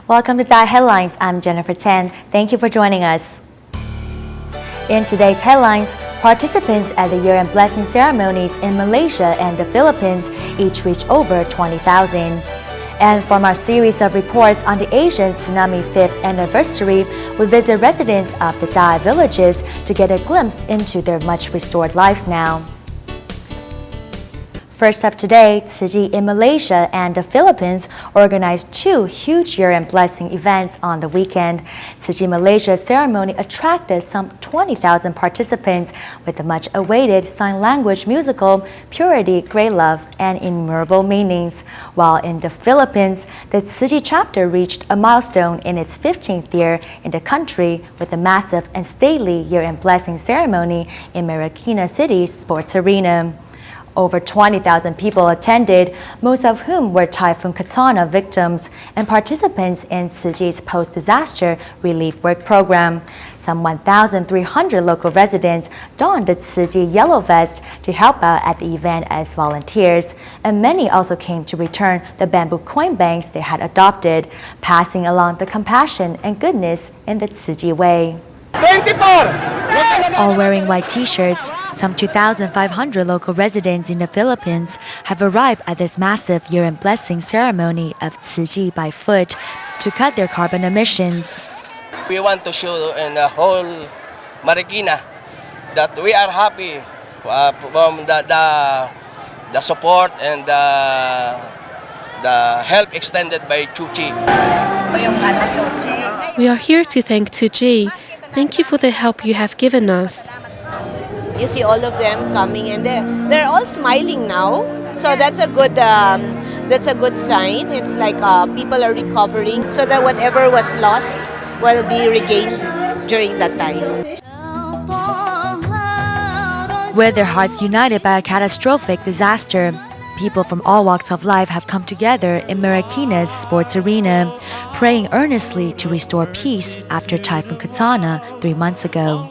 Welcome to DaAi Headlines. I'm Jennifer Tan. Thank you for joining us. In today's headlines, participants at the year-end blessing ceremonies in Malaysia and the Philippines each reached over 20,000. And from our series of reports on the Asian tsunami 5th anniversary, we visit residents of the DaAi villages to get a glimpse into their much restored lives now. First up today, Tzu Chi in Malaysia and the Philippines organized two huge year-end blessing events on the weekend. Tzu Chi Malaysia's ceremony attracted some 20,000 participants with the much-awaited sign language musical Purity, Great Love, and Innumerable Meanings. While in the Philippines, the Tzu Chi chapter reached a milestone in its 15th year in the country with a massive and stately year-end blessing ceremony in Marikina City's sports arena. Over 20,000 people attended, most of whom were Typhoon Katana victims and participants in Tzu Chi's post-disaster relief work program. Some 1,300 local residents donned the Tzu Chi yellow vest to help out at the event as volunteers, and many also came to return the bamboo coin banks they had adopted, passing along the compassion and goodness in the Tzu Chi way. 24! All wearing white t-shirts, some 2,500 local residents in the Philippines have arrived at this massive year-end blessing ceremony of Tzu Chi by foot to cut their carbon emissions. We want to show in the whole Marikina that we are happy from the support and the help extended by Tzu Chi. We are here to thank Tzu Chi. Thank you for the help you have given us. You see all of them coming and they're all smiling now. So that's a good sign. It's like people are recovering so that whatever was lost will be regained during that time. With their hearts united by a catastrophic disaster, people from all walks of life have come together in Marikina's sports arena, praying earnestly to restore peace after Typhoon Katana 3 months ago.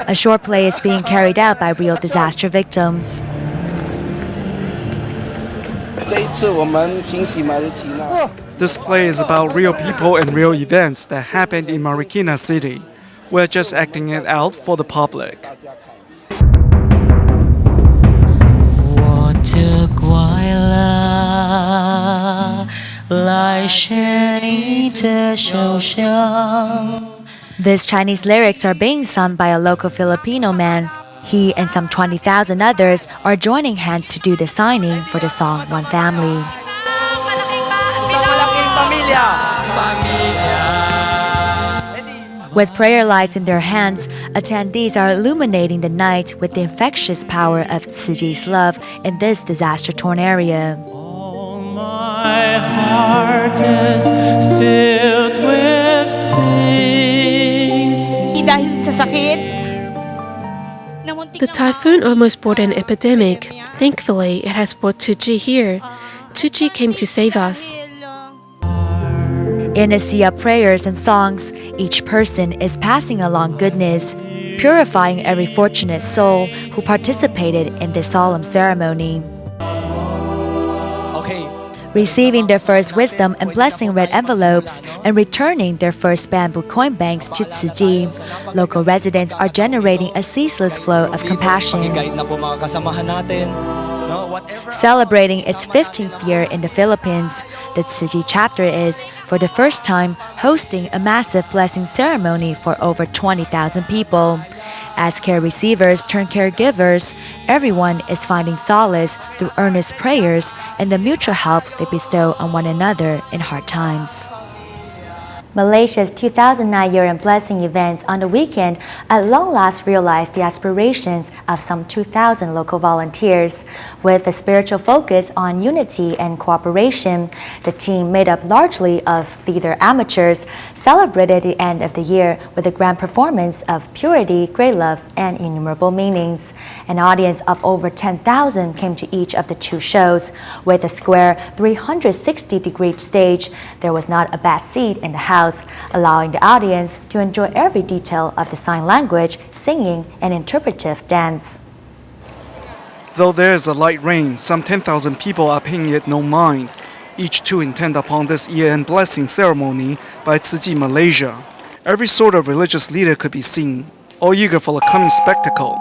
A short play is being carried out by real disaster victims. This play is about real people and real events that happened in Marikina City. We're just acting it out for the public. These Chinese lyrics are being sung by a local Filipino man. He and some 20,000 others are joining hands to do the signing for the song One Family. With prayer lights in their hands, attendees are illuminating the night with the infectious power of Tzu Chi's love in this disaster-torn area. My heart is filled with sings. The typhoon almost brought an epidemic. Thankfully, it has brought Tzu Chi here. Tzu Chi came to save us. In a sea of prayers and songs, each person is passing along goodness, purifying every fortunate soul who participated in this solemn ceremony. Receiving their first wisdom and blessing red envelopes and returning their first bamboo coin banks to Tzu Chi, local residents are generating a ceaseless flow of compassion. Celebrating its 15th year in the Philippines, the Tzu Chi chapter is, for the first time, hosting a massive blessing ceremony for over 20,000 people. As care receivers turn caregivers, everyone is finding solace through earnest prayers and the mutual help they bestow on one another in hard times. Malaysia's 2009 year-end blessing events on the weekend at long last realized the aspirations of some 2,000 local volunteers. With a spiritual focus on unity and cooperation, the team, made up largely of theater amateurs, celebrated the end of the year with a grand performance of Purity, Great Love, and Innumerable Meanings. An audience of over 10,000 came to each of the two shows. With a square 360-degree stage, there was not a bad seat in the house, allowing the audience to enjoy every detail of the sign language, singing, and interpretive dance. Though there is a light rain, some 10,000 people are paying it no mind, each to intend upon this year-end blessing ceremony by Tzu Chi Malaysia. Every sort of religious leader could be seen, all eager for the coming spectacle.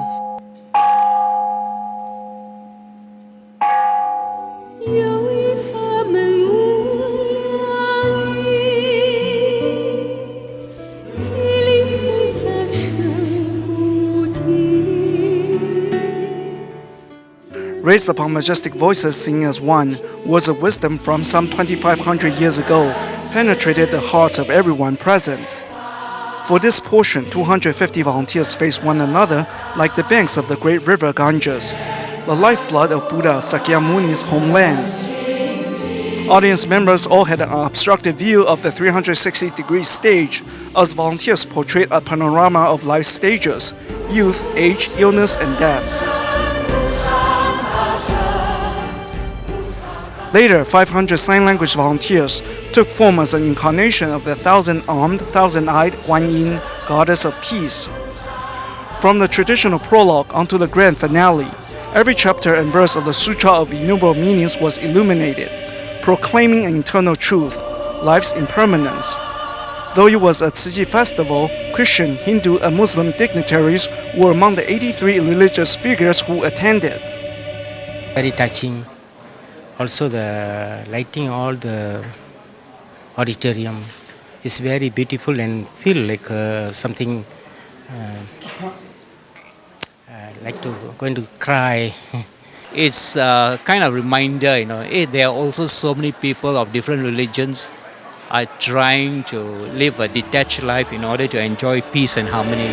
Raised upon majestic voices singing as one, words of wisdom from some 2,500 years ago penetrated the hearts of everyone present. For this portion, 250 volunteers faced one another like the banks of the great river Ganges, the lifeblood of Buddha Sakyamuni's homeland. Audience members all had an unobstructed view of the 360-degree stage as volunteers portrayed a panorama of life stages: youth, age, illness, and death. Later, 500 sign language volunteers took form as an incarnation of the thousand-armed, thousand-eyed Guan Yin, goddess of peace. From the traditional prologue onto the grand finale, every chapter and verse of the Sutra of Innumerable Meanings was illuminated, proclaiming an eternal truth, life's impermanence. Though it was a Tzu Chi festival, Christian, Hindu, and Muslim dignitaries were among the 83 religious figures who attended. Very touching. Also, the lighting, all the auditorium is very beautiful and feel like something like to going to cry. It's a kind of reminder, there are also so many people of different religions are trying to live a detached life in order to enjoy peace and harmony.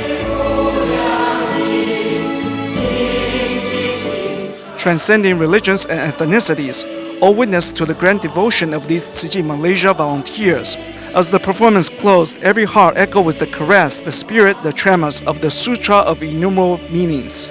Transcending religions and ethnicities, all witness to the grand devotion of these Tzu Chi Malaysia volunteers. As the performance closed, every heart echoed with the caress, the spirit, the tremors of the Sutra of Innumerable Meanings.